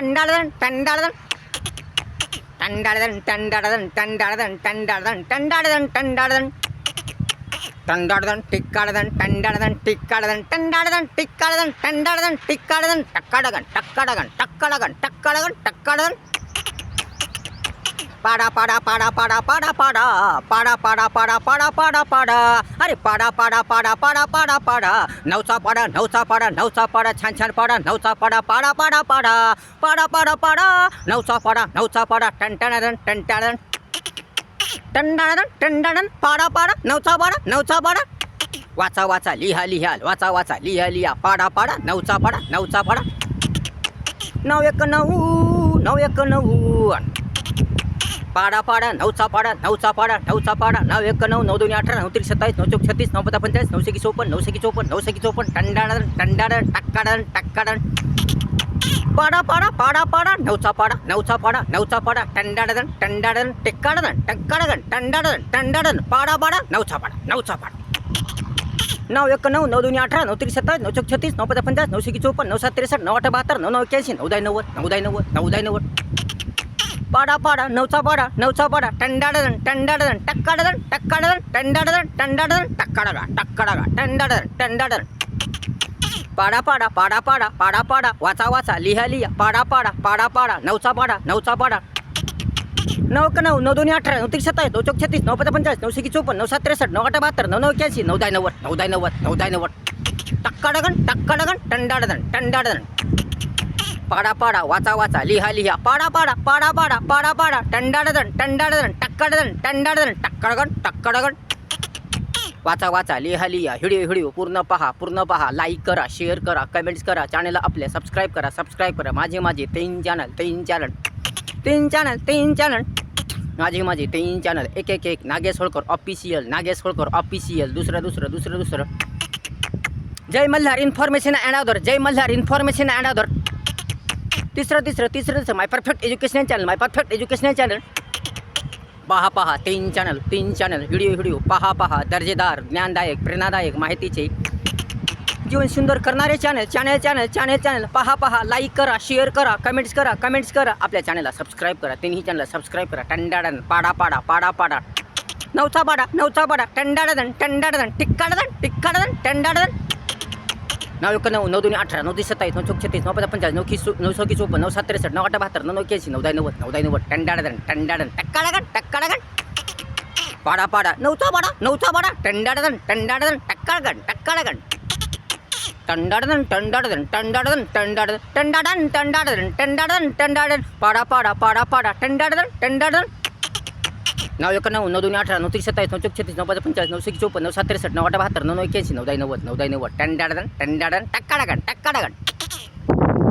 टंडाडन टंडाडन टंडाडन टंडाडन टंडाडन टंडाडन टंडाडन टंडाडन टंडाडन टिक्काडन टंडाडन टिक्काडन टंडाडन टिक्काडन टंडाडन टिक्काडन टक्काडगन टक्काडगन टक्काडगन टक्काडगन टक्काडगन पाडा पाडा पाडा पाडा पाडा पाडा पाडा पाडा पाडा पाडा पाडा पाडा अरे पाडा पाडा पाडा पाडा पाडा पाडा नवचा पाडा नवचा पाडा नवचा पाडा छान छान पाडा नवचा पाडा पाडा पाडा पाडा पाडा पाडा पाडा नवचा पाडा टंटाडन टंटाडन टंडाडन टंडाडन पाडा पाडा नवचा पाडा वाचा वाचा लिहा लिहा वाचा वाचा लिहा लिहा पाडा पाडा नवचा पाडा 919 पाडा पाडा नवचा पाडा 919 9 2 18 9 3 27 9 4 36 9 45 9 54 टंडाडन टंडाडन टक्काडन टक्काडन पाडा पाडा पाडा पाडा नवचा पाडा टंडाडन टंडाडन टिक्काडन टक्काडन टंडाडन टंडाडन पाडा पाडा नवचा पाडा 919 9 2 18 9 3 27 9 36 9 55 9 54 9 7 63 9 8 72 9 81 9 पाडा पाडा नवचा पाडा टंडाडन टंडाडन टक्काडन टक्काडन टंडाडन टंडाडन टक्काडगा टक्काडगा टंडाडन टंडाडन पाडा पाडा पाडा पाडा पाडा पाडा वाचा वाचा लिहा लिहा पाडा पाडा पाडा पाडा नवचा पाडा 9 9 9 2 18 9 3 27 9 36 9 55 9 54 9 7 63 9 8 72 9 81 9 टक्काडगन टक्काडगन टंडाडन टंडाडन पाडा पाडा वाचा वाचा लिहा लिहा पाडा पाडा पाडा पाडा पाडा पाडा टंडाडन टंडाडन टक्काडन टंडाडन टक्काडगन टक्काडगन वाचा वाचा लिहा लिहा व्हिडिओ पूर्ण पहा लाईक करा शेअर करा कमेंट्स करा चॅनलला आपल्या सबस्क्राईब करा माझे तीन चॅनल माझे तीन चॅनल एक नागेश होळकर ऑफिशियल दुसरं जय मल्हार इन्फॉर्मेशन अँड अदर तिसरं माय परफेक्ट एज्युकेशनल चॅनल पहा तीन चॅनल व्हिडिओ पहा दर्जेदार ज्ञानदायक प्रेरणादायक माहितीचे जीवन सुंदर करणारे चॅनल पहा लाईक करा शेअर करा कमेंट्स करा आपल्या चॅनलला सबस्क्राईब करा तिन्ही चॅनलला सबस्क्राईब करा टंडाडन पाडा पाडा नवचा पाडा टंडाडन टिक्काडन टंडाडन 919 9 2 18 9 3 27 9 36 9 55 9 54 9 7 63 9 8 72 9 81 9 टंडाडन टक्काडगन पाडा पाडा नवचा पाडा टंडाडन टक्काडगन टंडाडन पाडा पाडा टंडाडन 919 9 2 18 9 3 27 9 36 9 55 9 54 9 7 63 9 8 72 9 81 9 टंडाडन टक्काडगन